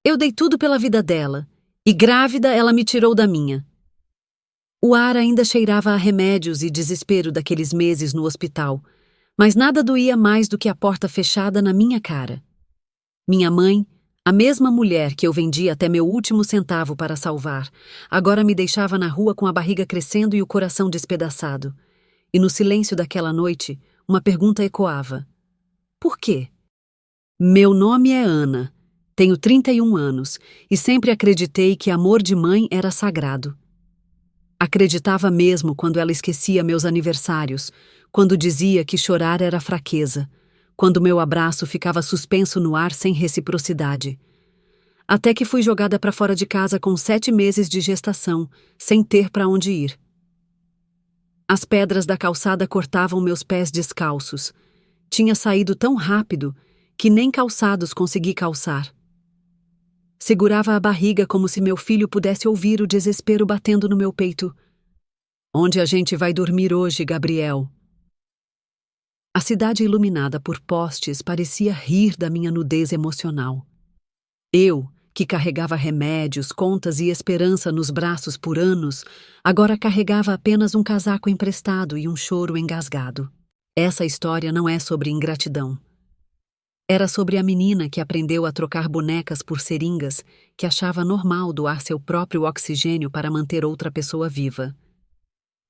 Eu dei tudo pela vida dela, e grávida ela me tirou da minha. O ar ainda cheirava a remédios e desespero daqueles meses no hospital, mas nada doía mais do que a porta fechada na minha cara. Minha mãe, a mesma mulher que eu vendi até meu último centavo para salvar, agora me deixava na rua com a barriga crescendo e o coração despedaçado. E no silêncio daquela noite, uma pergunta ecoava. Por quê? Meu nome é Ana, tenho 31 anos e sempre acreditei que amor de mãe era sagrado. Acreditava mesmo quando ela esquecia meus aniversários, quando dizia que chorar era fraqueza, quando meu abraço ficava suspenso no ar sem reciprocidade. Até que fui jogada para fora de casa com 7 meses de gestação, sem ter para onde ir. As pedras da calçada cortavam meus pés descalços. Tinha saído tão rápido que nem calçados consegui calçar. Segurava a barriga como se meu filho pudesse ouvir o desespero batendo no meu peito. Onde a gente vai dormir hoje, Gabriel? A cidade iluminada por postes parecia rir da minha nudez emocional. Eu, que carregava remédios, contas e esperança nos braços por anos, agora carregava apenas um casaco emprestado e um choro engasgado. Essa história não é sobre ingratidão. Era sobre a menina que aprendeu a trocar bonecas por seringas, que achava normal doar seu próprio oxigênio para manter outra pessoa viva.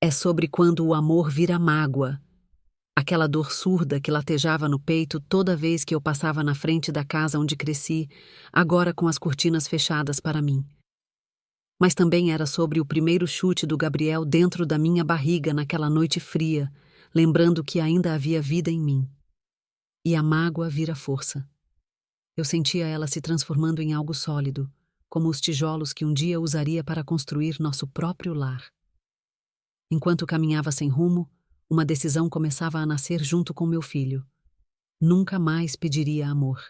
É sobre quando o amor vira mágoa. Aquela dor surda que latejava no peito toda vez que eu passava na frente da casa onde cresci, agora com as cortinas fechadas para mim. Mas também era sobre o primeiro chute do Gabriel dentro da minha barriga naquela noite fria, lembrando que ainda havia vida em mim. E a mágoa vira força. Eu sentia ela se transformando em algo sólido, como os tijolos que um dia usaria para construir nosso próprio lar. Enquanto caminhava sem rumo, uma decisão começava a nascer junto com meu filho. Nunca mais pediria amor.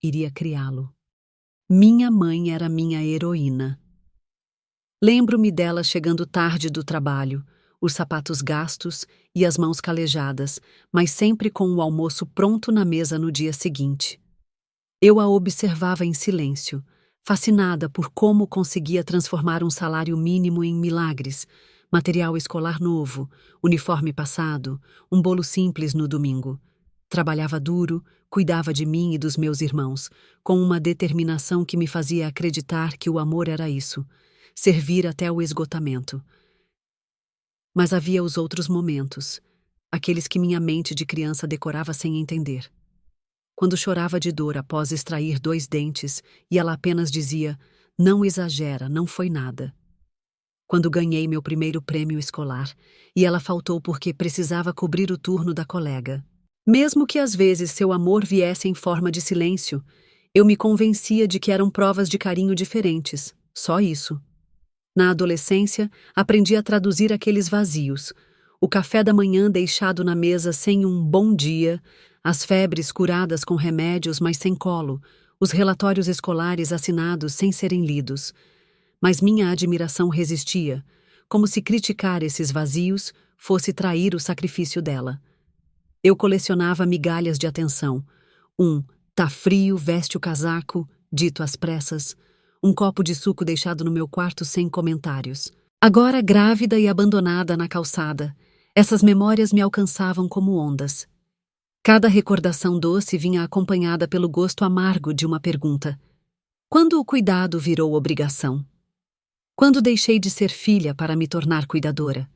Iria criá-lo. Minha mãe era minha heroína. Lembro-me dela chegando tarde do trabalho, os sapatos gastos e as mãos calejadas, mas sempre com o almoço pronto na mesa no dia seguinte. Eu a observava em silêncio, fascinada por como conseguia transformar um salário mínimo em milagres, material escolar novo, uniforme passado, um bolo simples no domingo. Trabalhava duro, cuidava de mim e dos meus irmãos, com uma determinação que me fazia acreditar que o amor era isso, servir até o esgotamento. Mas havia os outros momentos, aqueles que minha mente de criança decorava sem entender. Quando chorava de dor após extrair 2 dentes e ela apenas dizia, não exagera, não foi nada. Quando ganhei meu primeiro prêmio escolar e ela faltou porque precisava cobrir o turno da colega. Mesmo que às vezes seu amor viesse em forma de silêncio, eu me convencia de que eram provas de carinho diferentes, só isso. Na adolescência, aprendi a traduzir aqueles vazios, o café da manhã deixado na mesa sem um bom dia, as febres curadas com remédios mas sem colo, os relatórios escolares assinados sem serem lidos. Mas minha admiração resistia, como se criticar esses vazios fosse trair o sacrifício dela. Eu colecionava migalhas de atenção. Tá frio, veste o casaco, dito às pressas. Um copo de suco deixado no meu quarto sem comentários. Agora grávida e abandonada na calçada, essas memórias me alcançavam como ondas. Cada recordação doce vinha acompanhada pelo gosto amargo de uma pergunta. Quando o cuidado virou obrigação? Quando deixei de ser filha para me tornar cuidadora?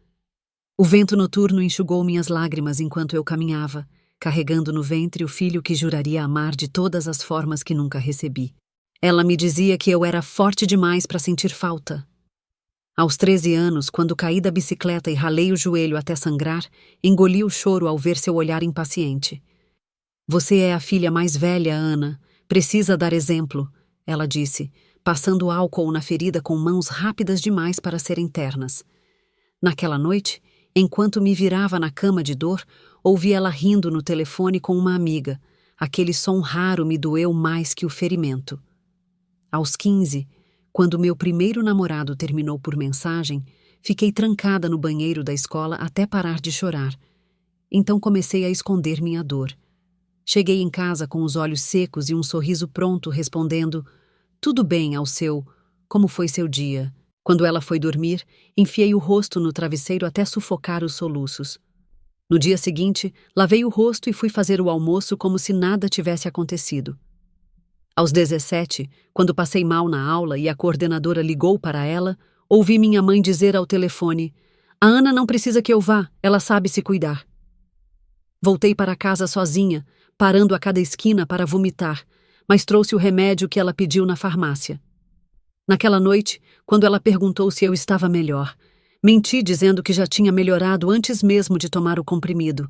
O vento noturno enxugou minhas lágrimas enquanto eu caminhava, carregando no ventre o filho que juraria amar de todas as formas que nunca recebi. Ela me dizia que eu era forte demais para sentir falta. Aos 13 anos, quando caí da bicicleta e ralei o joelho até sangrar, engoli o choro ao ver seu olhar impaciente. Você é a filha mais velha, Ana. Precisa dar exemplo, ela disse, passando álcool na ferida com mãos rápidas demais para serem ternas. Naquela noite, enquanto me virava na cama de dor, ouvi ela rindo no telefone com uma amiga. Aquele som raro me doeu mais que o ferimento. Aos 15, quando meu primeiro namorado terminou por mensagem, fiquei trancada no banheiro da escola até parar de chorar. Então comecei a esconder minha dor. Cheguei em casa com os olhos secos e um sorriso pronto, respondendo: tudo bem ao seu como foi seu dia. Quando ela foi dormir, enfiei o rosto no travesseiro até sufocar os soluços. No dia seguinte, lavei o rosto e fui fazer o almoço como se nada tivesse acontecido. Aos 17, quando passei mal na aula e a coordenadora ligou para ela, ouvi minha mãe dizer ao telefone: "A Ana não precisa que eu vá, ela sabe se cuidar." Voltei para casa sozinha, parando a cada esquina para vomitar, mas trouxe o remédio que ela pediu na farmácia. Naquela noite, quando ela perguntou se eu estava melhor, menti dizendo que já tinha melhorado antes mesmo de tomar o comprimido.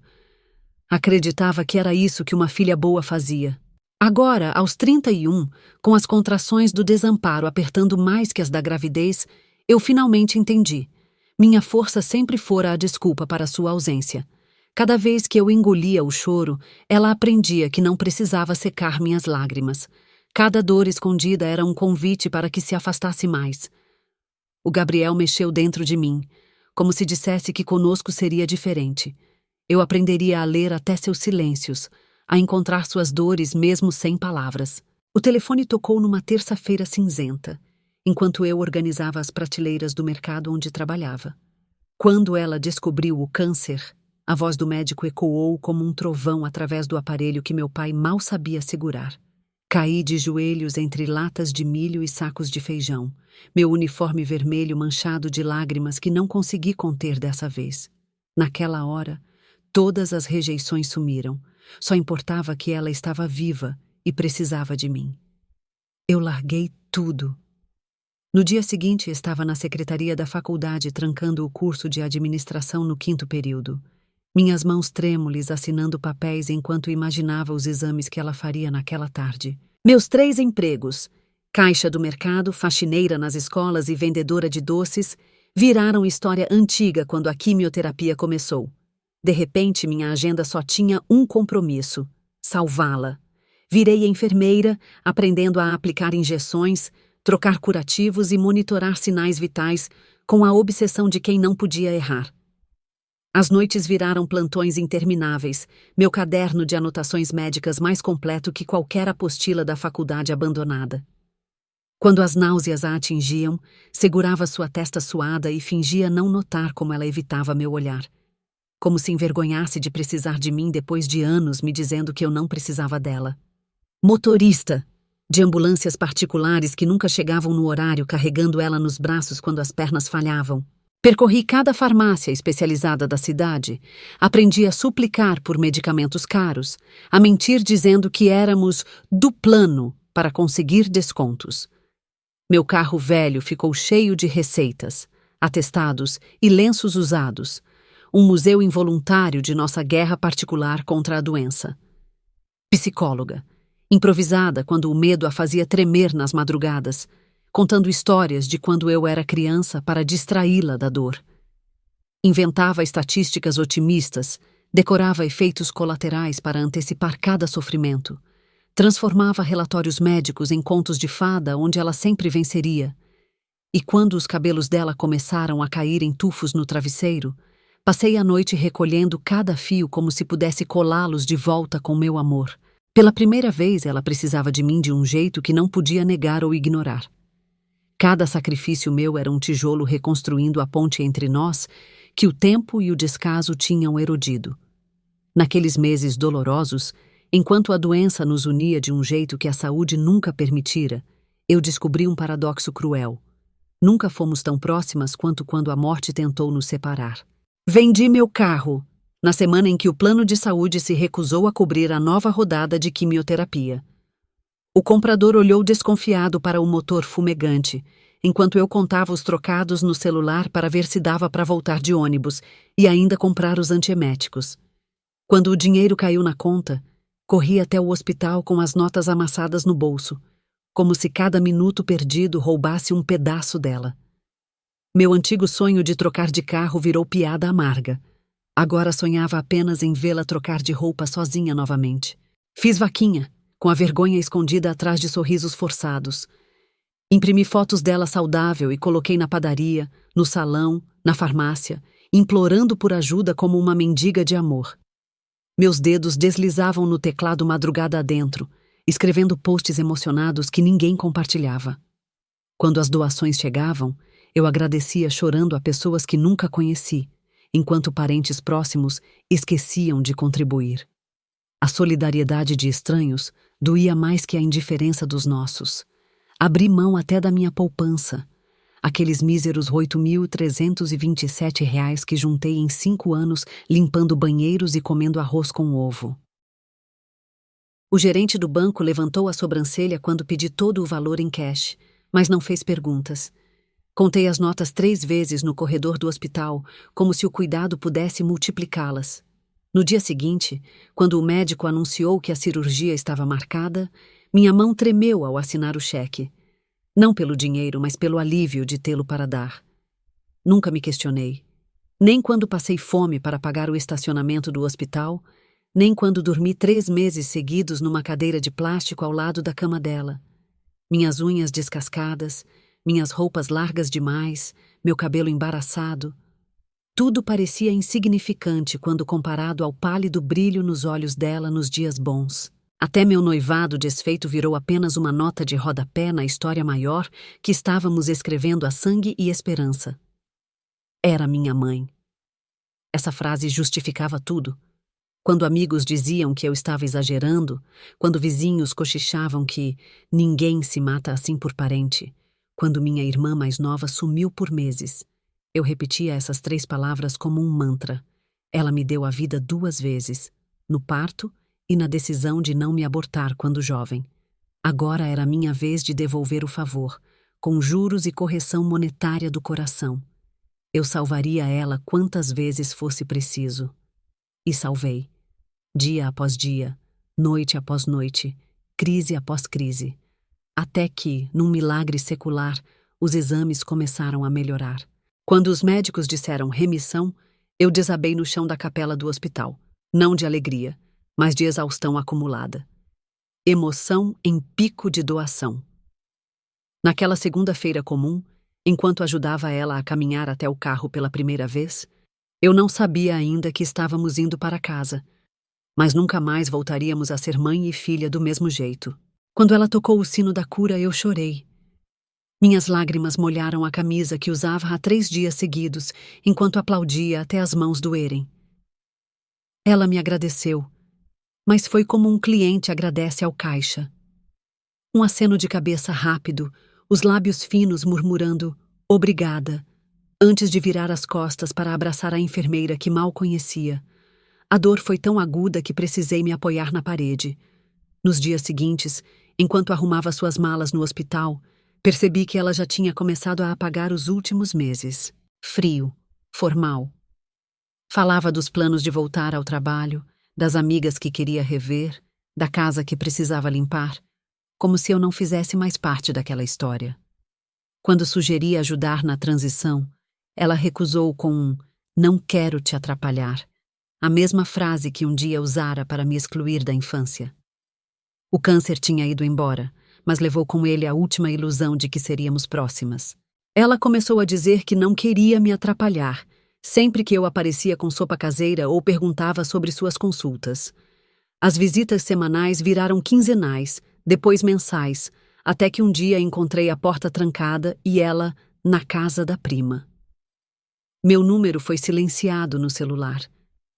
Acreditava que era isso que uma filha boa fazia. Agora, aos 31, com as contrações do desamparo apertando mais que as da gravidez, eu finalmente entendi. Minha força sempre fora a desculpa para sua ausência. Cada vez que eu engolia o choro, ela aprendia que não precisava secar minhas lágrimas. Cada dor escondida era um convite para que se afastasse mais. O Gabriel mexeu dentro de mim, como se dissesse que conosco seria diferente. Eu aprenderia a ler até seus silêncios, a encontrar suas dores mesmo sem palavras. O telefone tocou numa terça-feira cinzenta, enquanto eu organizava as prateleiras do mercado onde trabalhava. Quando ela descobriu o câncer, a voz do médico ecoou como um trovão através do aparelho que meu pai mal sabia segurar. Caí de joelhos entre latas de milho e sacos de feijão, meu uniforme vermelho manchado de lágrimas que não consegui conter dessa vez. Naquela hora, todas as rejeições sumiram. Só importava que ela estava viva e precisava de mim. Eu larguei tudo. No dia seguinte, estava na secretaria da faculdade trancando o curso de administração no 5º período. Minhas mãos trêmulas assinando papéis enquanto imaginava os exames que ela faria naquela tarde. Meus 3 empregos, caixa do mercado, faxineira nas escolas e vendedora de doces, viraram história antiga quando a quimioterapia começou. De repente, minha agenda só tinha um compromisso: salvá-la. Virei enfermeira, aprendendo a aplicar injeções, trocar curativos e monitorar sinais vitais, com a obsessão de quem não podia errar. As noites viraram plantões intermináveis, meu caderno de anotações médicas mais completo que qualquer apostila da faculdade abandonada. Quando as náuseas a atingiam, segurava sua testa suada e fingia não notar como ela evitava meu olhar. Como se envergonhasse de precisar de mim depois de anos me dizendo que eu não precisava dela. Motorista de ambulâncias particulares que nunca chegavam no horário, carregando ela nos braços quando as pernas falhavam. Percorri cada farmácia especializada da cidade, aprendi a suplicar por medicamentos caros, a mentir dizendo que éramos do plano para conseguir descontos. Meu carro velho ficou cheio de receitas, atestados e lenços usados, um museu involuntário de nossa guerra particular contra a doença. Psicóloga, improvisada quando o medo a fazia tremer nas madrugadas, contando histórias de quando eu era criança para distraí-la da dor. Inventava estatísticas otimistas, decorava efeitos colaterais para antecipar cada sofrimento, transformava relatórios médicos em contos de fada onde ela sempre venceria. E quando os cabelos dela começaram a cair em tufos no travesseiro, passei a noite recolhendo cada fio como se pudesse colá-los de volta com meu amor. Pela primeira vez ela precisava de mim de um jeito que não podia negar ou ignorar. Cada sacrifício meu era um tijolo reconstruindo a ponte entre nós que o tempo e o descaso tinham erodido. Naqueles meses dolorosos, enquanto a doença nos unia de um jeito que a saúde nunca permitira, eu descobri um paradoxo cruel. Nunca fomos tão próximas quanto quando a morte tentou nos separar. Vendi meu carro, na semana em que o plano de saúde se recusou a cobrir a nova rodada de quimioterapia. O comprador olhou desconfiado para o motor fumegante, enquanto eu contava os trocados no celular para ver se dava para voltar de ônibus e ainda comprar os antieméticos. Quando o dinheiro caiu na conta, corri até o hospital com as notas amassadas no bolso, como se cada minuto perdido roubasse um pedaço dela. Meu antigo sonho de trocar de carro virou piada amarga. Agora sonhava apenas em vê-la trocar de roupa sozinha novamente. Fiz vaquinha, com a vergonha escondida atrás de sorrisos forçados. Imprimi fotos dela saudável e coloquei na padaria, no salão, na farmácia, implorando por ajuda como uma mendiga de amor. Meus dedos deslizavam no teclado madrugada adentro, escrevendo posts emocionados que ninguém compartilhava. Quando as doações chegavam, eu agradecia chorando a pessoas que nunca conheci, enquanto parentes próximos esqueciam de contribuir. A solidariedade de estranhos doía mais que a indiferença dos nossos. Abri mão até da minha poupança, aqueles míseros R$ 8.327 que juntei em 5 anos limpando banheiros e comendo arroz com ovo. O gerente do banco levantou a sobrancelha quando pedi todo o valor em cash, mas não fez perguntas. Contei as notas 3 vezes no corredor do hospital, como se o cuidado pudesse multiplicá-las. No dia seguinte, quando o médico anunciou que a cirurgia estava marcada, minha mão tremeu ao assinar o cheque. Não pelo dinheiro, mas pelo alívio de tê-lo para dar. Nunca me questionei. Nem quando passei fome para pagar o estacionamento do hospital, nem quando dormi 3 meses seguidos numa cadeira de plástico ao lado da cama dela. Minhas unhas descascadas, minhas roupas largas demais, meu cabelo embaraçado. Tudo parecia insignificante quando comparado ao pálido brilho nos olhos dela nos dias bons. Até meu noivado desfeito virou apenas uma nota de rodapé na história maior que estávamos escrevendo a sangue e esperança. Era minha mãe. Essa frase justificava tudo. Quando amigos diziam que eu estava exagerando, quando vizinhos cochichavam que ninguém se mata assim por parente, quando minha irmã mais nova sumiu por meses, eu repetia essas 3 palavras como um mantra. Ela me deu a vida 2 vezes, no parto e na decisão de não me abortar quando jovem. Agora era minha vez de devolver o favor, com juros e correção monetária do coração. Eu salvaria ela quantas vezes fosse preciso. E salvei. Dia após dia, noite após noite, crise após crise. Até que, num milagre secular, os exames começaram a melhorar. Quando os médicos disseram remissão, eu desabei no chão da capela do hospital, não de alegria, mas de exaustão acumulada. Emoção em pico de doação. Naquela segunda-feira comum, enquanto ajudava ela a caminhar até o carro pela primeira vez, eu não sabia ainda que estávamos indo para casa, mas nunca mais voltaríamos a ser mãe e filha do mesmo jeito. Quando ela tocou o sino da cura, eu chorei. Minhas lágrimas molharam a camisa que usava há 3 dias seguidos, enquanto aplaudia até as mãos doerem. Ela me agradeceu, mas foi como um cliente agradece ao caixa. Um aceno de cabeça rápido, os lábios finos murmurando "obrigada", antes de virar as costas para abraçar a enfermeira que mal conhecia. A dor foi tão aguda que precisei me apoiar na parede. Nos dias seguintes, enquanto arrumava suas malas no hospital, percebi que ela já tinha começado a apagar os últimos meses. Frio, formal. Falava dos planos de voltar ao trabalho, das amigas que queria rever, da casa que precisava limpar, como se eu não fizesse mais parte daquela história. Quando sugeri ajudar na transição, ela recusou com um "não quero te atrapalhar", a mesma frase que um dia usara para me excluir da infância. O câncer tinha ido embora, mas levou com ele a última ilusão de que seríamos próximas. Ela começou a dizer que não queria me atrapalhar, sempre que eu aparecia com sopa caseira ou perguntava sobre suas consultas. As visitas semanais viraram quinzenais, depois mensais, até que um dia encontrei a porta trancada e ela na casa da prima. Meu número foi silenciado no celular.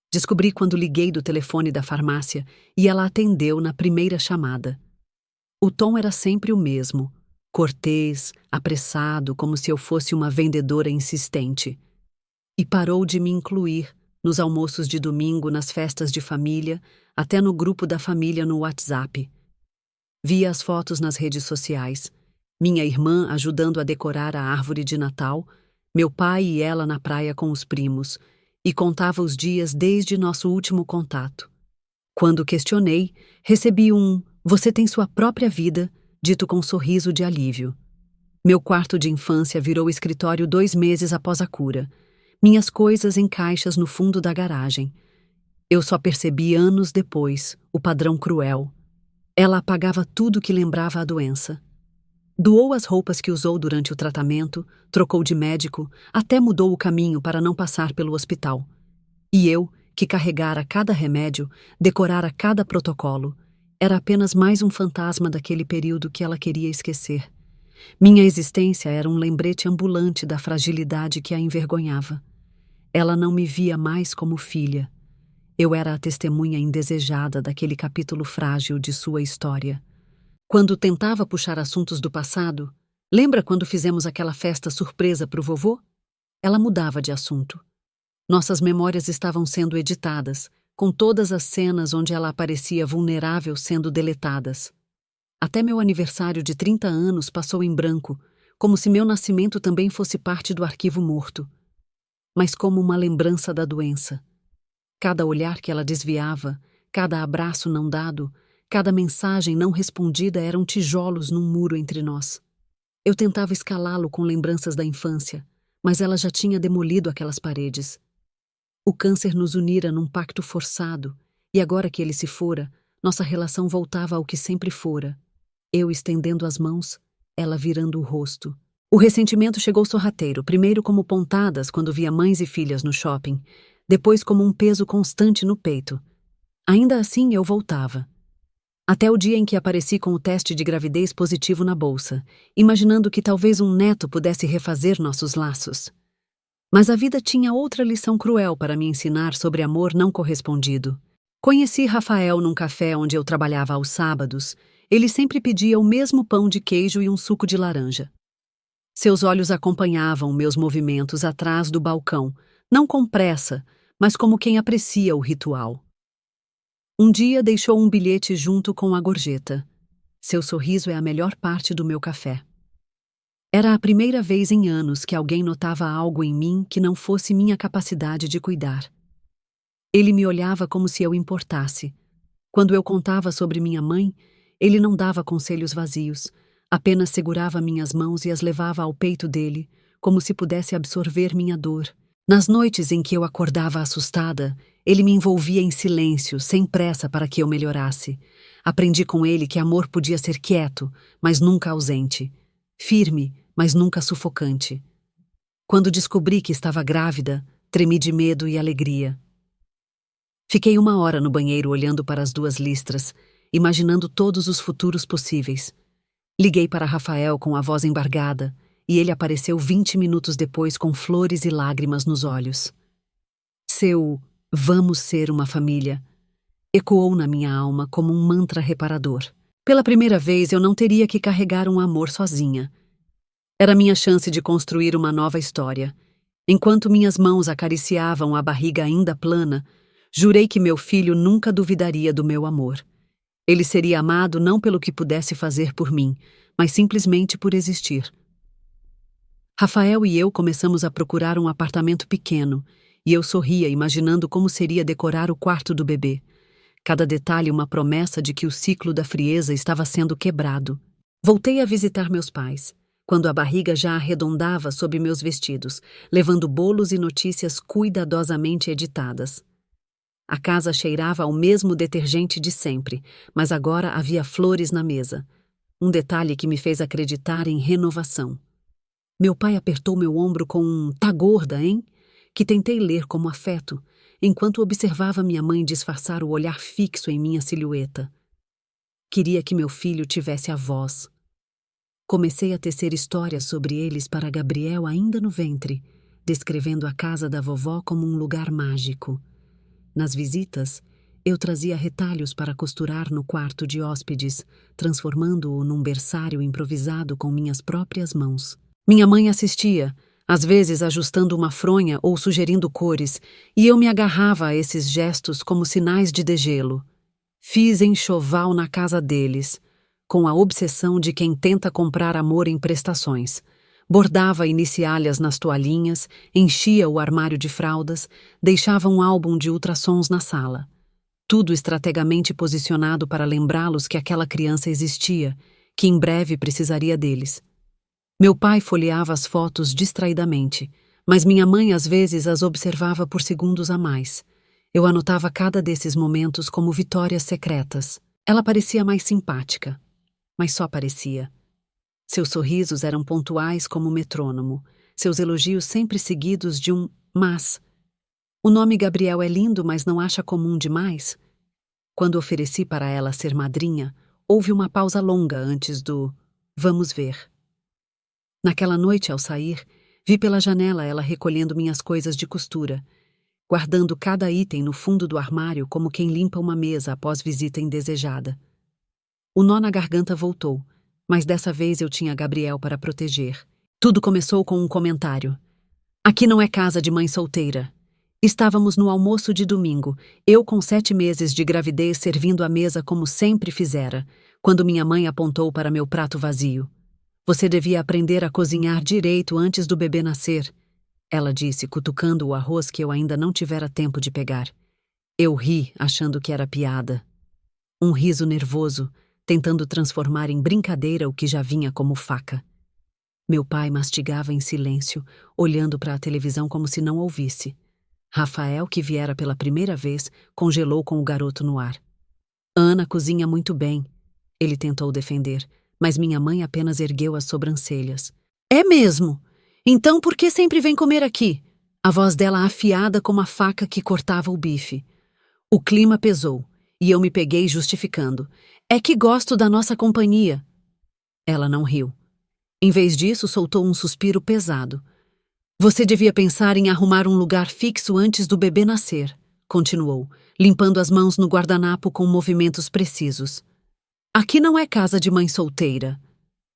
Descobri quando liguei do telefone da farmácia e ela atendeu na primeira chamada. O tom era sempre o mesmo, cortês, apressado, como se eu fosse uma vendedora insistente. E parou de me incluir nos almoços de domingo, nas festas de família, até no grupo da família no WhatsApp. Via as fotos nas redes sociais, minha irmã ajudando a decorar a árvore de Natal, meu pai e ela na praia com os primos, e contava os dias desde nosso último contato. Quando questionei, recebi um "você tem sua própria vida", dito com um sorriso de alívio. Meu quarto de infância virou escritório 2 meses após a cura. Minhas coisas em caixas no fundo da garagem. Eu só percebi anos depois o padrão cruel. Ela apagava tudo que lembrava a doença. Doou as roupas que usou durante o tratamento, trocou de médico, até mudou o caminho para não passar pelo hospital. E eu, que carregara cada remédio, decorara cada protocolo, Era apenas mais um fantasma daquele período que ela queria esquecer. Minha existência era um lembrete ambulante da fragilidade que a envergonhava. Ela não me via mais como filha. Eu era a testemunha indesejada daquele capítulo frágil de sua história. Quando tentava puxar assuntos do passado, lembra quando fizemos aquela festa surpresa para o vovô? Ela mudava de assunto. Nossas memórias estavam sendo editadas, com todas as cenas onde ela aparecia vulnerável sendo deletadas. Até meu aniversário de 30 anos passou em branco, como se meu nascimento também fosse parte do arquivo morto. Mas como uma lembrança da doença. Cada olhar que ela desviava, cada abraço não dado, cada mensagem não respondida eram tijolos num muro entre nós. Eu tentava escalá-lo com lembranças da infância, mas ela já tinha demolido aquelas paredes. O câncer nos unira num pacto forçado, e agora que ele se fora, nossa relação voltava ao que sempre fora. Eu estendendo as mãos, ela virando o rosto. O ressentimento chegou sorrateiro, primeiro como pontadas quando via mães e filhas no shopping, depois como um peso constante no peito. Ainda assim eu voltava. Até o dia em que apareci com o teste de gravidez positivo na bolsa, imaginando que talvez um neto pudesse refazer nossos laços. Mas a vida tinha outra lição cruel para me ensinar sobre amor não correspondido. Conheci Rafael num café onde eu trabalhava aos sábados. Ele sempre pedia o mesmo pão de queijo e um suco de laranja. Seus olhos acompanhavam meus movimentos atrás do balcão, não com pressa, mas como quem aprecia o ritual. Um dia deixou um bilhete junto com a gorjeta. Seu sorriso é a melhor parte do meu café. Era a primeira vez em anos que alguém notava algo em mim que não fosse minha capacidade de cuidar. Ele me olhava como se eu importasse. Quando eu contava sobre minha mãe, ele não dava conselhos vazios, apenas segurava minhas mãos e as levava ao peito dele, como se pudesse absorver minha dor. Nas noites em que eu acordava assustada, ele me envolvia em silêncio, sem pressa para que eu melhorasse. Aprendi com ele que amor podia ser quieto, mas nunca ausente. Firme, mas nunca sufocante. Quando descobri que estava grávida, tremi de medo e alegria. Fiquei 1 hora no banheiro olhando para as 2 listras, imaginando todos os futuros possíveis. Liguei para Rafael com a voz embargada, e ele apareceu 20 minutos depois com flores e lágrimas nos olhos. Seu "vamos ser uma família" ecoou na minha alma como um mantra reparador. Pela primeira vez eu não teria que carregar um amor sozinha. Era minha chance de construir uma nova história. Enquanto minhas mãos acariciavam a barriga ainda plana, jurei que meu filho nunca duvidaria do meu amor. Ele seria amado não pelo que pudesse fazer por mim, mas simplesmente por existir. Rafael e eu começamos a procurar um apartamento pequeno, e eu sorria imaginando como seria decorar o quarto do bebê. Cada detalhe uma promessa de que o ciclo da frieza estava sendo quebrado. Voltei a visitar meus pais, quando a barriga já arredondava sob meus vestidos, levando bolos e notícias cuidadosamente editadas. A casa cheirava ao mesmo detergente de sempre, mas agora havia flores na mesa. Um detalhe que me fez acreditar em renovação. Meu pai apertou meu ombro com um "tá gorda, hein?", que tentei ler como afeto, enquanto observava minha mãe disfarçar o olhar fixo em minha silhueta. Queria que meu filho tivesse a voz. Comecei a tecer histórias sobre eles para Gabriel ainda no ventre, descrevendo a casa da vovó como um lugar mágico. Nas visitas, eu trazia retalhos para costurar no quarto de hóspedes, transformando-o num berçário improvisado com minhas próprias mãos. Minha mãe assistia, às vezes ajustando uma fronha ou sugerindo cores, e eu me agarrava a esses gestos como sinais de degelo. Fiz enxoval na casa deles, com a obsessão de quem tenta comprar amor em prestações. Bordava inicialhas nas toalhinhas, enchia o armário de fraldas, deixava um álbum de ultrassons na sala. Tudo estrategamente posicionado para lembrá-los que aquela criança existia, que em breve precisaria deles. Meu pai folheava as fotos distraidamente, mas minha mãe às vezes as observava por segundos a mais. Eu anotava cada desses momentos como vitórias secretas. Ela parecia mais simpática, mas só parecia. Seus sorrisos eram pontuais como metrônomo, seus elogios sempre seguidos de um "mas". O nome Gabriel é lindo, mas não acha comum demais? Quando ofereci para ela ser madrinha, houve uma pausa longa antes do "vamos ver". Naquela noite, ao sair, vi pela janela ela recolhendo minhas coisas de costura, guardando cada item no fundo do armário como quem limpa uma mesa após visita indesejada. O nó na garganta voltou, mas dessa vez eu tinha Gabriel para proteger. Tudo começou com um comentário. Aqui não é casa de mãe solteira. Estávamos no almoço de domingo, eu com 7 meses de gravidez servindo a mesa como sempre fizera, quando minha mãe apontou para meu prato vazio. Você devia aprender a cozinhar direito antes do bebê nascer, ela disse, cutucando o arroz que eu ainda não tivera tempo de pegar. Eu ri, achando que era piada. Um riso nervoso, tentando transformar em brincadeira o que já vinha como faca. Meu pai mastigava em silêncio, olhando para a televisão como se não ouvisse. Rafael, que viera pela primeira vez, congelou com o garoto no ar. Ana cozinha muito bem, ele tentou defender, mas minha mãe apenas ergueu as sobrancelhas. É mesmo? Então por que sempre vem comer aqui? A voz dela afiada como a faca que cortava o bife. O clima pesou, e eu me peguei justificando. É que gosto da nossa companhia. Ela não riu. Em vez disso, soltou um suspiro pesado. Você devia pensar em arrumar um lugar fixo antes do bebê nascer, continuou, limpando as mãos no guardanapo com movimentos precisos. Aqui não é casa de mãe solteira.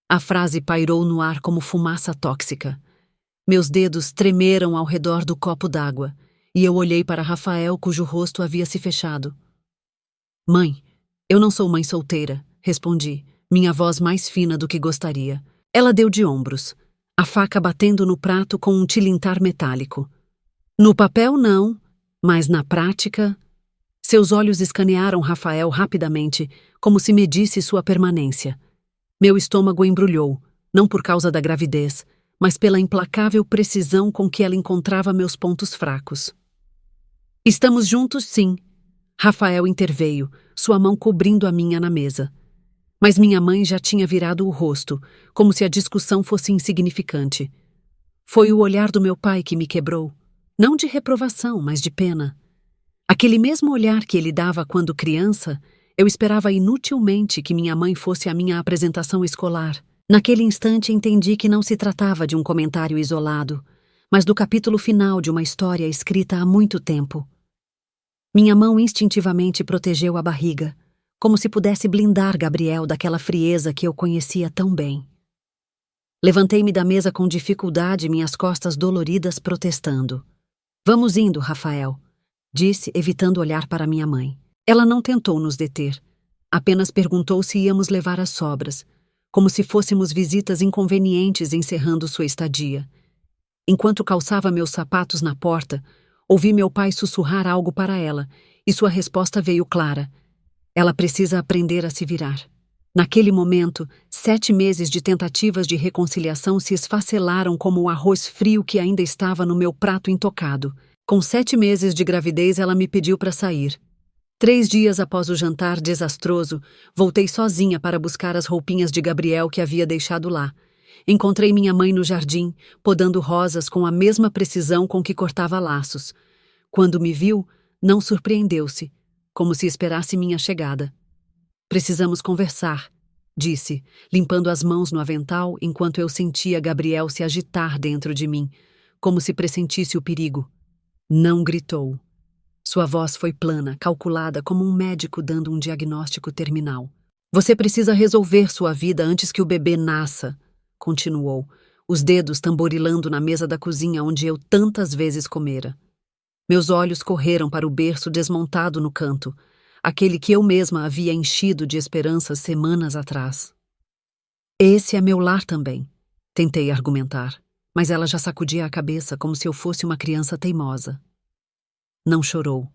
A frase pairou no ar como fumaça tóxica. Meus dedos tremeram ao redor do copo d'água, e eu olhei para Rafael, cujo rosto havia se fechado. Mãe, eu não sou mãe solteira, respondi, minha voz mais fina do que gostaria. Ela deu de ombros, a faca batendo no prato com um tilintar metálico. No papel, não, mas na prática... Seus olhos escanearam Rafael rapidamente, como se medisse sua permanência. Meu estômago embrulhou, não por causa da gravidez, mas pela implacável precisão com que ela encontrava meus pontos fracos. Estamos juntos, sim. Rafael interveio, sua mão cobrindo a minha na mesa. Mas minha mãe já tinha virado o rosto, como se a discussão fosse insignificante. Foi o olhar do meu pai que me quebrou, não de reprovação, mas de pena. Aquele mesmo olhar que ele dava quando criança, eu esperava inutilmente que minha mãe fosse a minha apresentação escolar. Naquele instante entendi que não se tratava de um comentário isolado, mas do capítulo final de uma história escrita há muito tempo. Minha mão instintivamente protegeu a barriga, como se pudesse blindar Gabriel daquela frieza que eu conhecia tão bem. Levantei-me da mesa com dificuldade, minhas costas doloridas protestando. Vamos indo, Rafael, disse, evitando olhar para minha mãe. Ela não tentou nos deter, apenas perguntou se íamos levar as sobras, como se fôssemos visitas inconvenientes encerrando sua estadia. Enquanto calçava meus sapatos na porta, ouvi meu pai sussurrar algo para ela, e sua resposta veio clara. Ela precisa aprender a se virar. Naquele momento, 7 meses de tentativas de reconciliação se esfacelaram como o arroz frio que ainda estava no meu prato intocado. Com 7 meses de gravidez, ela me pediu para sair. 3 dias após o jantar desastroso, voltei sozinha para buscar as roupinhas de Gabriel que havia deixado lá. Encontrei minha mãe no jardim, podando rosas com a mesma precisão com que cortava laços. Quando me viu, não surpreendeu-se, como se esperasse minha chegada. Precisamos conversar, disse, limpando as mãos no avental enquanto eu sentia Gabriel se agitar dentro de mim, como se pressentisse o perigo. Não gritou. Sua voz foi plana, calculada como um médico dando um diagnóstico terminal. Você precisa resolver sua vida antes que o bebê nasça, continuou, os dedos tamborilando na mesa da cozinha onde eu tantas vezes comera. Meus olhos correram para o berço desmontado no canto, aquele que eu mesma havia enchido de esperanças semanas atrás. Esse é meu lar também, tentei argumentar, mas ela já sacudia a cabeça como se eu fosse uma criança teimosa. Não chorou.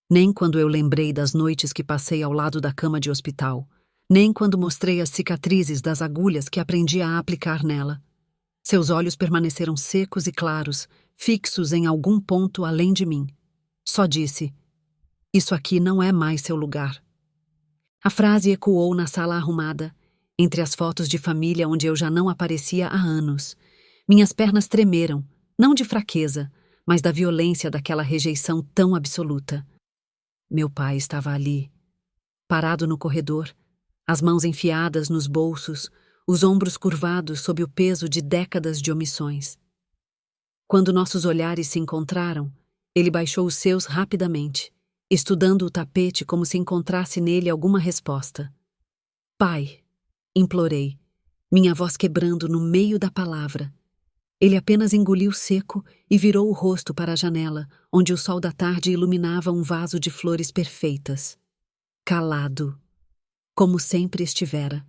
Nem quando eu lembrei das noites que passei ao lado da cama de hospital, nem quando mostrei as cicatrizes das agulhas que aprendi a aplicar nela. Seus olhos permaneceram secos e claros, fixos em algum ponto além de mim. Só disse: "Isso aqui não é mais seu lugar." A frase ecoou na sala arrumada, entre as fotos de família onde eu já não aparecia há anos. Minhas pernas tremeram, não de fraqueza, mas da violência daquela rejeição tão absoluta. Meu pai estava ali, parado no corredor, as mãos enfiadas nos bolsos, os ombros curvados sob o peso de décadas de omissões. Quando nossos olhares se encontraram, ele baixou os seus rapidamente, estudando o tapete como se encontrasse nele alguma resposta. Pai, implorei, minha voz quebrando no meio da palavra. Ele apenas engoliu seco e virou o rosto para a janela, onde o sol da tarde iluminava um vaso de flores perfeitas. Calado, como sempre estivera.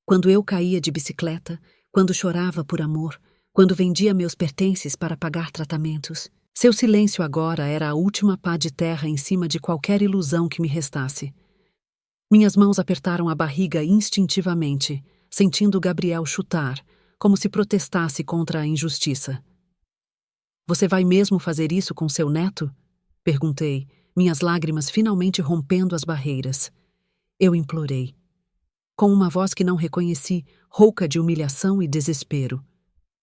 Quando eu caía de bicicleta, quando chorava por amor, quando vendia meus pertences para pagar tratamentos. Seu silêncio agora era a última pá de terra em cima de qualquer ilusão que me restasse. Minhas mãos apertaram a barriga instintivamente, sentindo Gabriel chutar, como se protestasse contra a injustiça. Você vai mesmo fazer isso com seu neto? Perguntei, minhas lágrimas finalmente rompendo as barreiras. Eu implorei. Com uma voz que não reconheci, rouca de humilhação e desespero.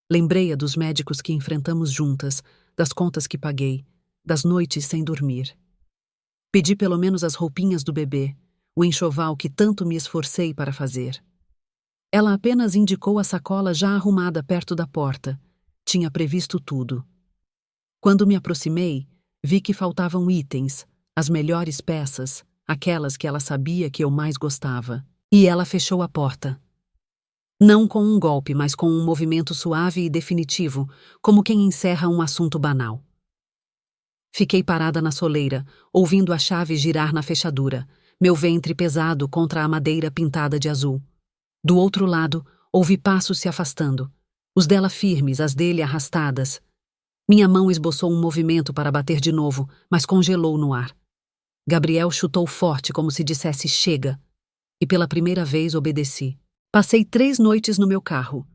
Lembrei-a dos médicos que enfrentamos juntas, das contas que paguei, das noites sem dormir. Pedi pelo menos as roupinhas do bebê, o enxoval que tanto me esforcei para fazer. Ela apenas indicou a sacola já arrumada perto da porta. Tinha previsto tudo. Quando me aproximei, vi que faltavam itens, as melhores peças, aquelas que ela sabia que eu mais gostava. E ela fechou a porta. Não com um golpe, mas com um movimento suave e definitivo, como quem encerra um assunto banal. Fiquei parada na soleira, ouvindo a chave girar na fechadura, meu ventre pesado contra a madeira pintada de azul. Do outro lado, ouvi passos se afastando, os dela firmes, as dele arrastadas. Minha mão esboçou um movimento para bater de novo, mas congelou no ar. Gabriel chutou forte como se dissesse chega, e pela primeira vez obedeci. Passei 3 noites no meu carro.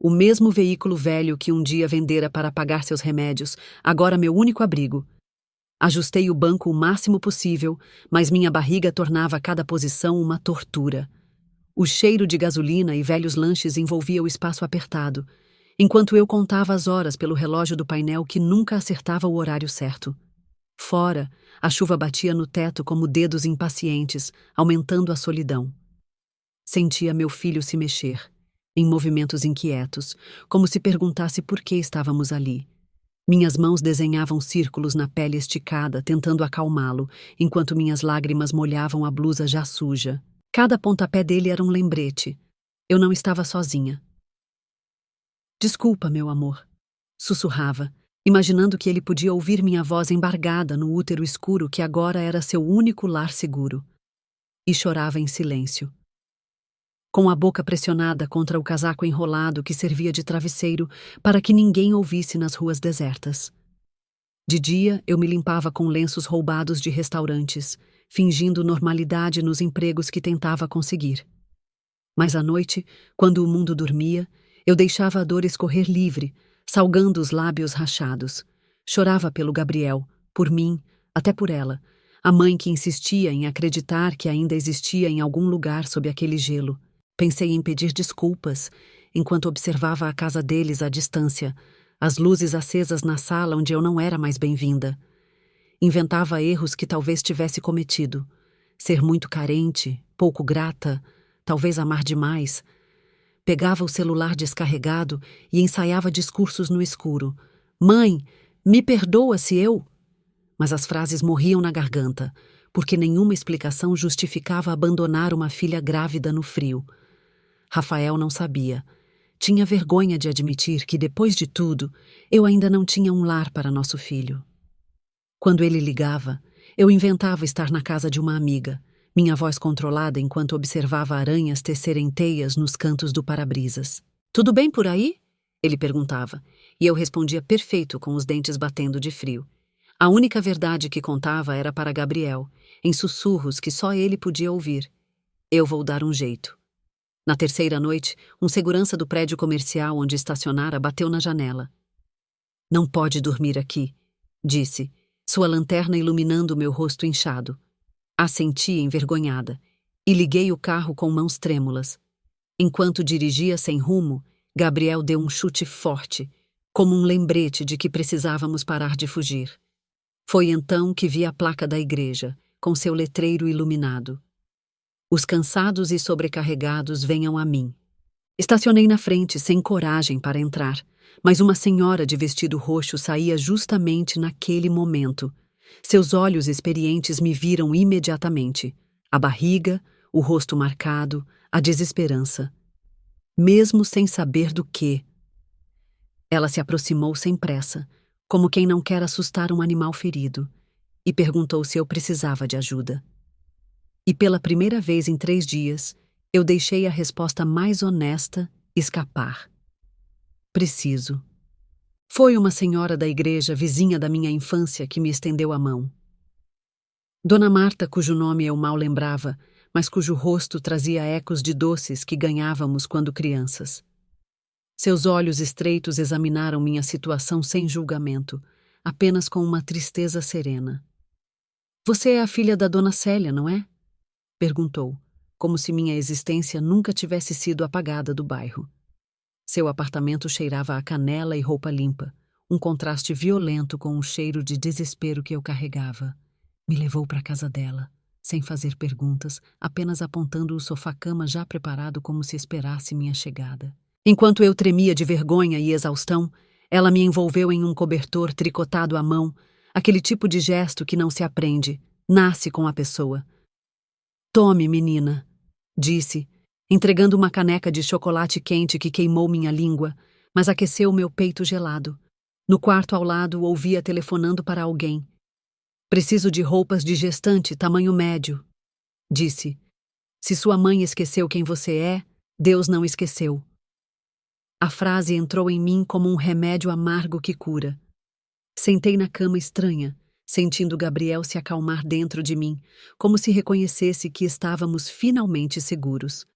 O mesmo veículo velho que um dia vendera para pagar seus remédios, agora meu único abrigo. Ajustei o banco o máximo possível, mas minha barriga tornava cada posição uma tortura. O cheiro de gasolina e velhos lanches envolvia o espaço apertado, enquanto eu contava as horas pelo relógio do painel que nunca acertava o horário certo. Fora, a chuva batia no teto como dedos impacientes, aumentando a solidão. Sentia meu filho se mexer, em movimentos inquietos, como se perguntasse por que estávamos ali. Minhas mãos desenhavam círculos na pele esticada, tentando acalmá-lo, enquanto minhas lágrimas molhavam a blusa já suja. Cada pontapé dele era um lembrete. Eu não estava sozinha. Desculpa, meu amor, sussurrava, imaginando que ele podia ouvir minha voz embargada no útero escuro que agora era seu único lar seguro. E chorava em silêncio. Com a boca pressionada contra o casaco enrolado que servia de travesseiro para que ninguém ouvisse nas ruas desertas. De dia, eu me limpava com lenços roubados de restaurantes, fingindo normalidade nos empregos que tentava conseguir. Mas à noite, quando o mundo dormia, eu deixava a dor escorrer livre, salgando os lábios rachados. Chorava pelo Gabriel, por mim, até por ela, a mãe que insistia em acreditar que ainda existia em algum lugar sob aquele gelo. Pensei em pedir desculpas, enquanto observava a casa deles à distância, as luzes acesas na sala onde eu não era mais bem-vinda. Inventava erros que talvez tivesse cometido. Ser muito carente, pouco grata, talvez amar demais. Pegava o celular descarregado e ensaiava discursos no escuro. Mãe, me perdoa se eu... Mas as frases morriam na garganta, porque nenhuma explicação justificava abandonar uma filha grávida no frio. Rafael não sabia. Tinha vergonha de admitir que, depois de tudo, eu ainda não tinha um lar para nosso filho. Quando ele ligava, eu inventava estar na casa de uma amiga, minha voz controlada enquanto observava aranhas tecerem teias nos cantos do para-brisas. Tudo bem por aí? Ele perguntava, e eu respondia perfeito com os dentes batendo de frio. A única verdade que contava era para Gabriel, em sussurros que só ele podia ouvir. Eu vou dar um jeito. Na terceira noite, um segurança do prédio comercial onde estacionara bateu na janela. Não pode dormir aqui, disse, sua lanterna iluminando meu rosto inchado. Assenti envergonhada e liguei o carro com mãos trêmulas. Enquanto dirigia sem rumo, Gabriel deu um chute forte, como um lembrete de que precisávamos parar de fugir. Foi então que vi a placa da igreja, com seu letreiro iluminado. Os cansados e sobrecarregados venham a mim. Estacionei na frente, sem coragem para entrar, mas uma senhora de vestido roxo saía justamente naquele momento. Seus olhos experientes me viram imediatamente. A barriga, o rosto marcado, a desesperança. Mesmo sem saber do que. Ela se aproximou sem pressa, como quem não quer assustar um animal ferido, e perguntou se eu precisava de ajuda. E pela primeira vez em 3 dias, eu deixei a resposta mais honesta escapar. Preciso. Foi uma senhora da igreja, vizinha da minha infância, que me estendeu a mão. Dona Marta, cujo nome eu mal lembrava, mas cujo rosto trazia ecos de doces que ganhávamos quando crianças. Seus olhos estreitos examinaram minha situação sem julgamento, apenas com uma tristeza serena. Você é a filha da Dona Célia, não é? Perguntou, como se minha existência nunca tivesse sido apagada do bairro. Seu apartamento cheirava a canela e roupa limpa, um contraste violento com o cheiro de desespero que eu carregava. Me levou para a casa dela, sem fazer perguntas, apenas apontando o sofá-cama já preparado como se esperasse minha chegada. Enquanto eu tremia de vergonha e exaustão, ela me envolveu em um cobertor tricotado à mão, aquele tipo de gesto que não se aprende, nasce com a pessoa. Tome, menina, disse, entregando uma caneca de chocolate quente que queimou minha língua, mas aqueceu meu peito gelado. No quarto ao lado, ouvia telefonando para alguém. Preciso de roupas de gestante, tamanho médio, disse. Se sua mãe esqueceu quem você é, Deus não esqueceu. A frase entrou em mim como um remédio amargo que cura. Sentei na cama estranha, sentindo Gabriel se acalmar dentro de mim, como se reconhecesse que estávamos finalmente seguros.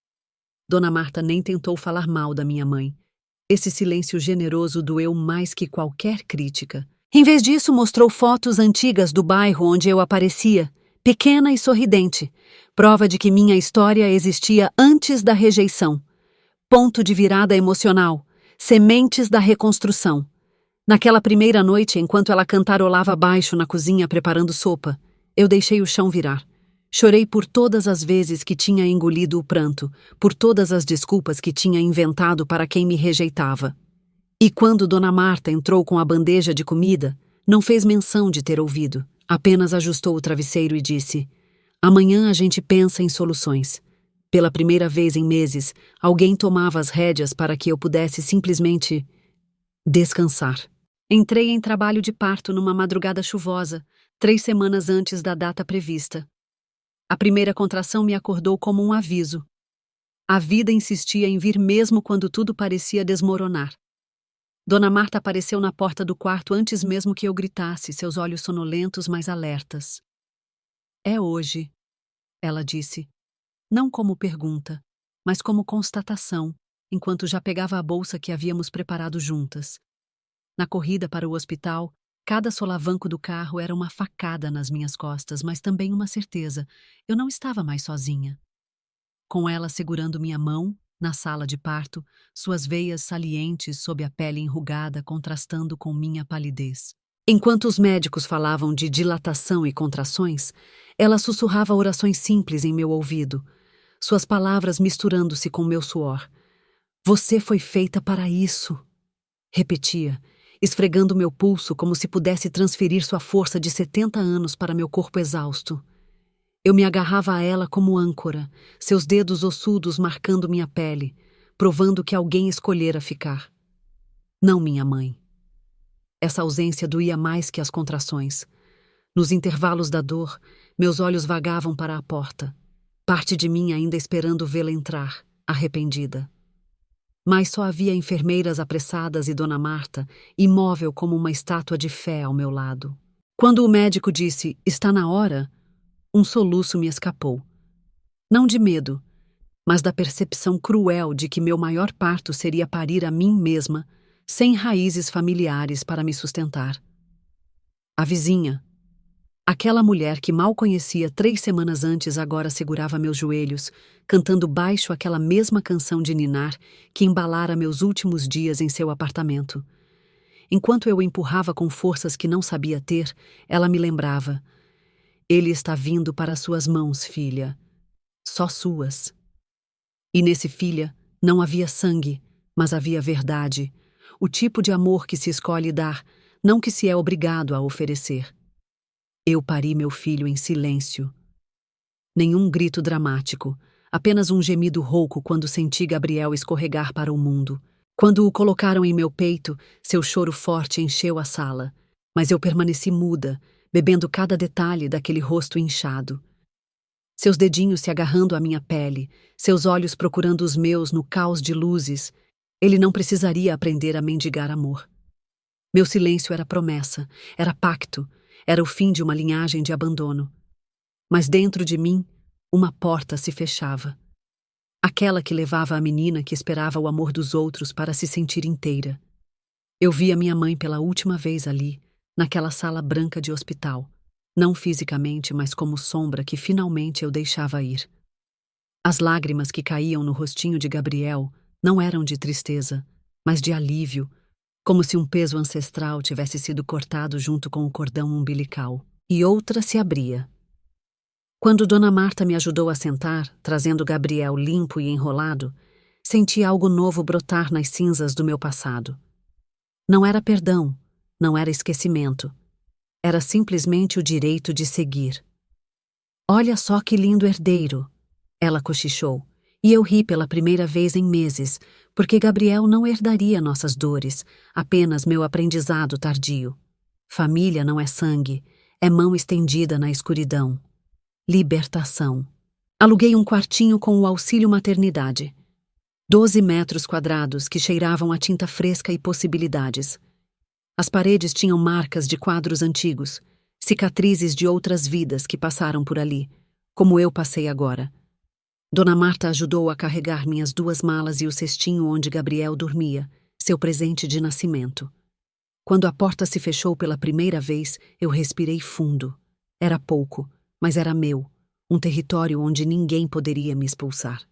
Dona Marta nem tentou falar mal da minha mãe. Esse silêncio generoso doeu mais que qualquer crítica. Em vez disso, mostrou fotos antigas do bairro onde eu aparecia, pequena e sorridente, prova de que minha história existia antes da rejeição. Ponto de virada emocional, sementes da reconstrução. Naquela primeira noite, enquanto ela cantarolava baixo na cozinha preparando sopa, eu deixei o chão virar. Chorei por todas as vezes que tinha engolido o pranto, por todas as desculpas que tinha inventado para quem me rejeitava. E quando Dona Marta entrou com a bandeja de comida, não fez menção de ter ouvido, apenas ajustou o travesseiro e disse: "Amanhã a gente pensa em soluções." Pela primeira vez em meses, alguém tomava as rédeas para que eu pudesse simplesmente descansar. Entrei em trabalho de parto numa madrugada chuvosa, 3 semanas antes da data prevista. A primeira contração me acordou como um aviso. A vida insistia em vir mesmo quando tudo parecia desmoronar. Dona Marta apareceu na porta do quarto antes mesmo que eu gritasse, seus olhos sonolentos, mas alertas. "É hoje", ela disse, não como pergunta, mas como constatação, enquanto já pegava a bolsa que havíamos preparado juntas. Na corrida para o hospital, cada solavanco do carro era uma facada nas minhas costas, mas também uma certeza: eu não estava mais sozinha. Com ela segurando minha mão, na sala de parto, suas veias salientes sob a pele enrugada contrastando com minha palidez. Enquanto os médicos falavam de dilatação e contrações, ela sussurrava orações simples em meu ouvido, suas palavras misturando-se com meu suor. "Você foi feita para isso", repetia, esfregando meu pulso como se pudesse transferir sua força de 70 anos para meu corpo exausto. Eu me agarrava a ela como âncora, seus dedos ossudos marcando minha pele, provando que alguém escolhera ficar. Não minha mãe. Essa ausência doía mais que as contrações. Nos intervalos da dor, meus olhos vagavam para a porta, parte de mim ainda esperando vê-la entrar, arrependida. Mas só havia enfermeiras apressadas e Dona Marta, imóvel como uma estátua de fé ao meu lado. Quando o médico disse: "Está na hora", um soluço me escapou. Não de medo, mas da percepção cruel de que meu maior parto seria parir a mim mesma, sem raízes familiares para me sustentar. A vizinha, aquela mulher que mal conhecia 3 semanas antes, agora segurava meus joelhos, cantando baixo aquela mesma canção de ninar que embalara meus últimos dias em seu apartamento. Enquanto eu empurrava com forças que não sabia ter, ela me lembrava: Ele está vindo para suas mãos, filha. Só suas. E nesse filha não havia sangue, mas havia verdade. O tipo de amor que se escolhe dar, não que se é obrigado a oferecer. Eu pari meu filho em silêncio. Nenhum grito dramático, apenas um gemido rouco quando senti Gabriel escorregar para o mundo. Quando o colocaram em meu peito, seu choro forte encheu a sala, mas eu permaneci muda, bebendo cada detalhe daquele rosto inchado. Seus dedinhos se agarrando à minha pele, seus olhos procurando os meus no caos de luzes. Ele não precisaria aprender a mendigar amor. Meu silêncio era promessa, era pacto, era o fim de uma linhagem de abandono. Mas dentro de mim, uma porta se fechava. Aquela que levava a menina que esperava o amor dos outros para se sentir inteira. Eu vi a minha mãe pela última vez ali, naquela sala branca de hospital. Não fisicamente, mas como sombra que finalmente eu deixava ir. As lágrimas que caíam no rostinho de Gabriel não eram de tristeza, mas de alívio, como se um peso ancestral tivesse sido cortado junto com o cordão umbilical. E outra se abria. Quando Dona Marta me ajudou a sentar, trazendo Gabriel limpo e enrolado, senti algo novo brotar nas cinzas do meu passado. Não era perdão, não era esquecimento. Era simplesmente o direito de seguir. Olha só que lindo herdeiro, ela cochichou, e eu ri pela primeira vez em meses, porque Gabriel não herdaria nossas dores, apenas meu aprendizado tardio. Família não é sangue, é mão estendida na escuridão. Libertação. Aluguei um quartinho com o auxílio maternidade. 12 metros quadrados que cheiravam a tinta fresca e possibilidades. As paredes tinham marcas de quadros antigos, cicatrizes de outras vidas que passaram por ali, como eu passei agora. Dona Marta ajudou a carregar minhas 2 malas e o cestinho onde Gabriel dormia, seu presente de nascimento. Quando a porta se fechou pela primeira vez, eu respirei fundo. Era pouco, mas era meu, um território onde ninguém poderia me expulsar.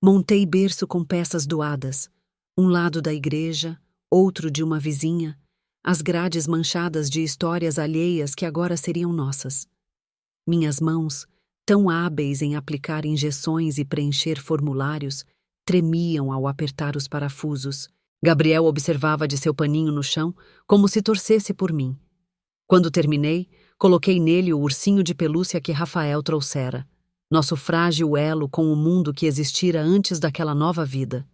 Montei berço com peças doadas, um lado da igreja, outro de uma vizinha, as grades manchadas de histórias alheias que agora seriam nossas. Minhas mãos, tão hábeis em aplicar injeções e preencher formulários, tremiam ao apertar os parafusos. Gabriel observava de seu paninho no chão, como se torcesse por mim. Quando terminei, coloquei nele o ursinho de pelúcia que Rafael trouxera, nosso frágil elo com o mundo que existira antes daquela nova vida.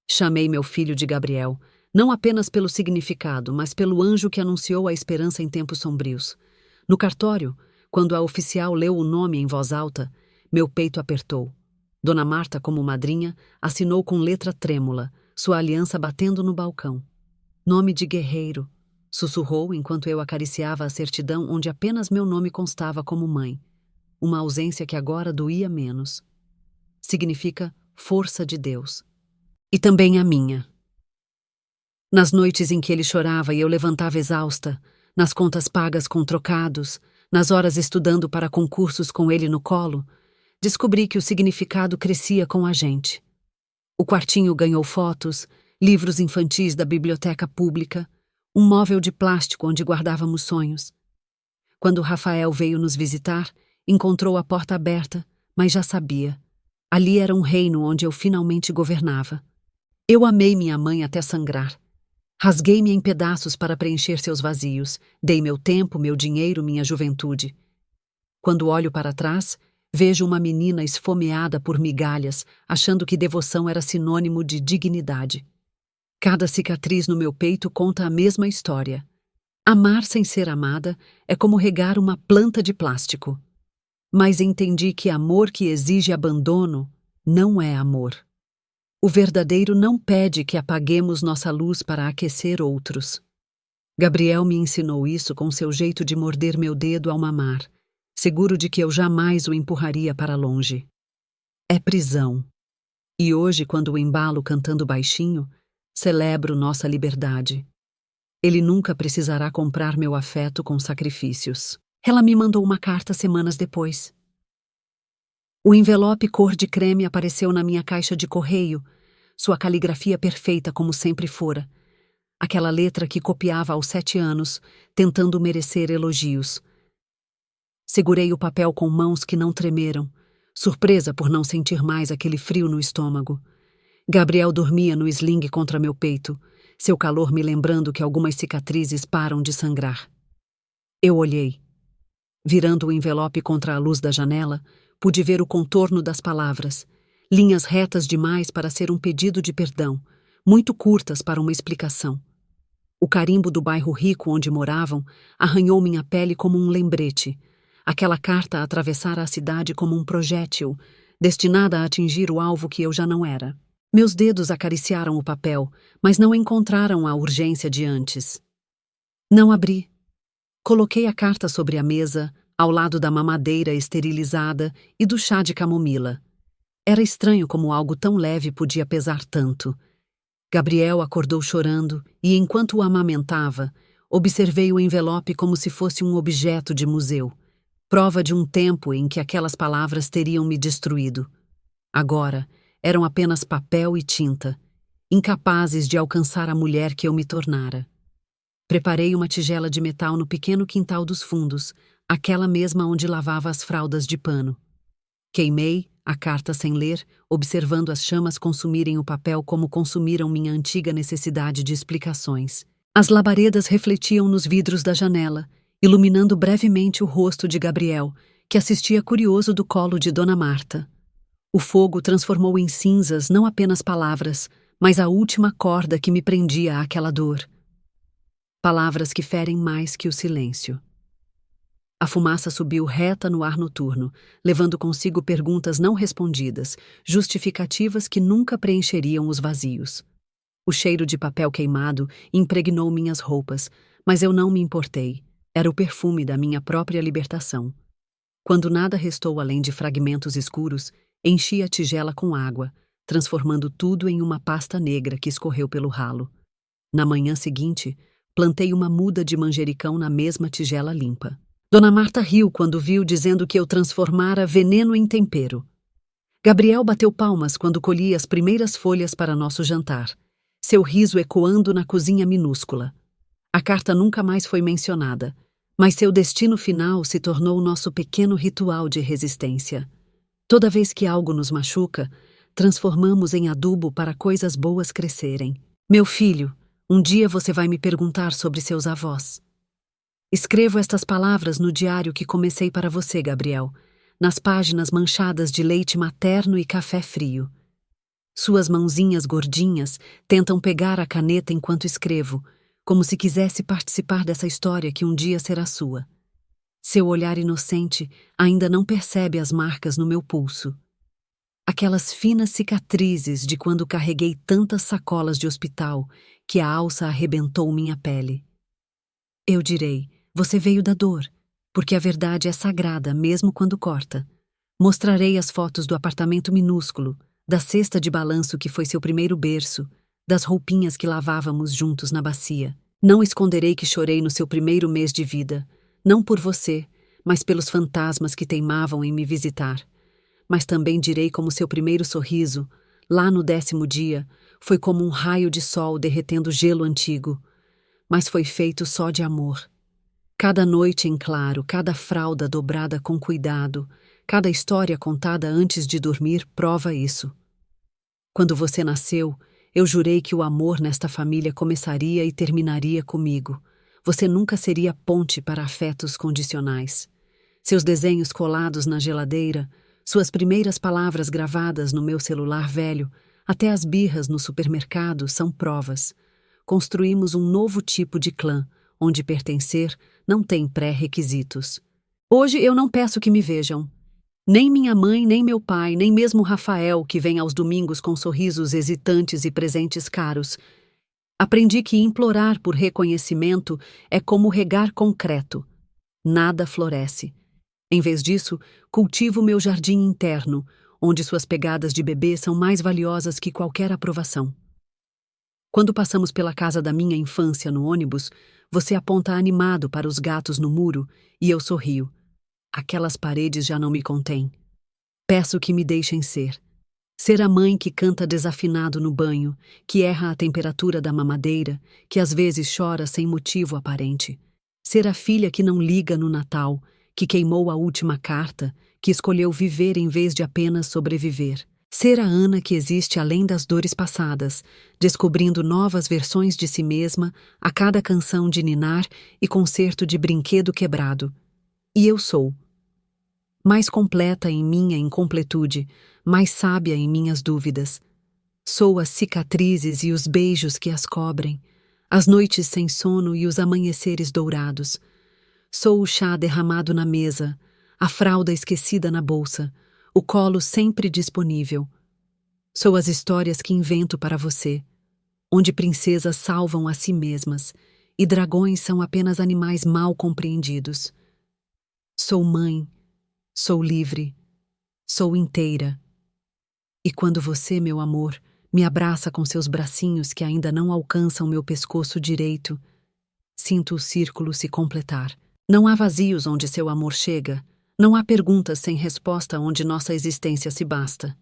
Chamei meu filho de Gabriel, não apenas pelo significado, mas pelo anjo que anunciou a esperança em tempos sombrios. No cartório, quando a oficial leu o nome em voz alta, meu peito apertou. Dona Marta, como madrinha, assinou com letra trêmula, sua aliança batendo no balcão. Nome de guerreiro, sussurrou enquanto eu acariciava a certidão onde apenas meu nome constava como mãe. Uma ausência que agora doía menos. Significa força de Deus. E também a minha. Nas noites em que ele chorava e eu levantava exausta, nas contas pagas com trocados, nas horas estudando para concursos com ele no colo, descobri que o significado crescia com a gente. O quartinho ganhou fotos, livros infantis da biblioteca pública, um móvel de plástico onde guardávamos sonhos. Quando Rafael veio nos visitar, encontrou a porta aberta, mas já sabia. Ali era um reino onde eu finalmente governava. Eu amei minha mãe até sangrar. Rasguei-me em pedaços para preencher seus vazios, dei meu tempo, meu dinheiro, minha juventude. Quando olho para trás, vejo uma menina esfomeada por migalhas, achando que devoção era sinônimo de dignidade. Cada cicatriz no meu peito conta a mesma história. Amar sem ser amada é como regar uma planta de plástico. Mas entendi que amor que exige abandono não é amor. O verdadeiro não pede que apaguemos nossa luz para aquecer outros. Gabriel me ensinou isso com seu jeito de morder meu dedo ao mamar, seguro de que eu jamais o empurraria para longe. É prisão. E hoje, quando o embalo cantando baixinho, celebro nossa liberdade. Ele nunca precisará comprar meu afeto com sacrifícios. Ela me mandou uma carta semanas depois. O envelope cor de creme apareceu na minha caixa de correio, sua caligrafia perfeita como sempre fora. Aquela letra que copiava aos 7 anos, tentando merecer elogios. Segurei o papel com mãos que não tremeram, surpresa por não sentir mais aquele frio no estômago. Gabriel dormia no sling contra meu peito, seu calor me lembrando que algumas cicatrizes param de sangrar. Eu olhei. Virando o envelope contra a luz da janela, pude ver o contorno das palavras, linhas retas demais para ser um pedido de perdão, muito curtas para uma explicação. O carimbo do bairro rico onde moravam arranhou minha pele como um lembrete. Aquela carta atravessara a cidade como um projétil, destinada a atingir o alvo que eu já não era. Meus dedos acariciaram o papel, mas não encontraram a urgência de antes. Não abri. Coloquei a carta sobre a mesa, ao lado da mamadeira esterilizada e do chá de camomila. Era estranho como algo tão leve podia pesar tanto. Gabriel acordou chorando e, enquanto o amamentava, observei o envelope como se fosse um objeto de museu, prova de um tempo em que aquelas palavras teriam me destruído. Agora, eram apenas papel e tinta, incapazes de alcançar a mulher que eu me tornara. Preparei uma tigela de metal no pequeno quintal dos fundos, aquela mesma onde lavava as fraldas de pano. Queimei a carta sem ler, observando as chamas consumirem o papel como consumiram minha antiga necessidade de explicações. As labaredas refletiam nos vidros da janela, iluminando brevemente o rosto de Gabriel, que assistia curioso do colo de Dona Marta. O fogo transformou em cinzas não apenas palavras, mas a última corda que me prendia àquela dor. Palavras que ferem mais que o silêncio. A fumaça subiu reta no ar noturno, levando consigo perguntas não respondidas, justificativas que nunca preencheriam os vazios. O cheiro de papel queimado impregnou minhas roupas, mas eu não me importei. Era o perfume da minha própria libertação. Quando nada restou além de fragmentos escuros, enchi a tigela com água, transformando tudo em uma pasta negra que escorreu pelo ralo. Na manhã seguinte, plantei uma muda de manjericão na mesma tigela limpa. Dona Marta riu quando viu, dizendo que eu transformara veneno em tempero. Gabriel bateu palmas quando colhi as primeiras folhas para nosso jantar, seu riso ecoando na cozinha minúscula. A carta nunca mais foi mencionada, mas seu destino final se tornou nosso pequeno ritual de resistência. Toda vez que algo nos machuca, transformamos em adubo para coisas boas crescerem. Meu filho, um dia você vai me perguntar sobre seus avós. Escrevo estas palavras no diário que comecei para você, Gabriel, nas páginas manchadas de leite materno e café frio. Suas mãozinhas gordinhas tentam pegar a caneta enquanto escrevo, como se quisesse participar dessa história que um dia será sua. Seu olhar inocente ainda não percebe as marcas no meu pulso. Aquelas finas cicatrizes de quando carreguei tantas sacolas de hospital que a alça arrebentou minha pele. Eu direi, você veio da dor, porque a verdade é sagrada mesmo quando corta. Mostrarei as fotos do apartamento minúsculo, da cesta de balanço que foi seu primeiro berço, das roupinhas que lavávamos juntos na bacia. Não esconderei que chorei no seu primeiro mês de vida, não por você, mas pelos fantasmas que teimavam em me visitar. Mas também direi como seu primeiro sorriso, lá no 10º dia, foi como um raio de sol derretendo gelo antigo, mas foi feito só de amor. Cada noite em claro, cada fralda dobrada com cuidado, cada história contada antes de dormir prova isso. Quando você nasceu, eu jurei que o amor nesta família começaria e terminaria comigo. Você nunca seria ponte para afetos condicionais. Seus desenhos colados na geladeira, suas primeiras palavras gravadas no meu celular velho, até as birras no supermercado são provas. Construímos um novo tipo de clã, onde pertencer não tem pré-requisitos. Hoje eu não peço que me vejam. Nem minha mãe, nem meu pai, nem mesmo Rafael, que vem aos domingos com sorrisos hesitantes e presentes caros. Aprendi que implorar por reconhecimento é como regar concreto. Nada floresce. Em vez disso, cultivo meu jardim interno, onde suas pegadas de bebê são mais valiosas que qualquer aprovação. Quando passamos pela casa da minha infância no ônibus, você aponta animado para os gatos no muro e eu sorrio. Aquelas paredes já não me contêm. Peço que me deixem ser. Ser a mãe que canta desafinado no banho, que erra a temperatura da mamadeira, que às vezes chora sem motivo aparente. Ser a filha que não liga no Natal, que queimou a última carta, que escolheu viver em vez de apenas sobreviver. Ser a Ana que existe além das dores passadas, descobrindo novas versões de si mesma a cada canção de ninar e concerto de brinquedo quebrado. E eu sou. Mais completa em minha incompletude, mais sábia em minhas dúvidas. Sou as cicatrizes e os beijos que as cobrem, as noites sem sono e os amanheceres dourados. Sou o chá derramado na mesa, a fralda esquecida na bolsa, o colo sempre disponível. Sou as histórias que invento para você, onde princesas salvam a si mesmas e dragões são apenas animais mal compreendidos. Sou mãe, sou livre, sou inteira. E quando você, meu amor, me abraça com seus bracinhos que ainda não alcançam meu pescoço direito, sinto o círculo se completar. Não há vazios onde seu amor chega, não há perguntas sem resposta onde nossa existência se basta.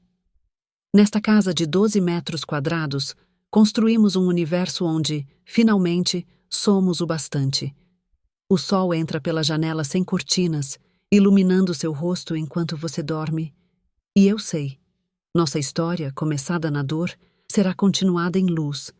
Nesta casa de 12 metros quadrados, construímos um universo onde, finalmente, somos o bastante. O sol entra pela janela sem cortinas, iluminando seu rosto enquanto você dorme. E eu sei, nossa história, começada na dor, será continuada em luz,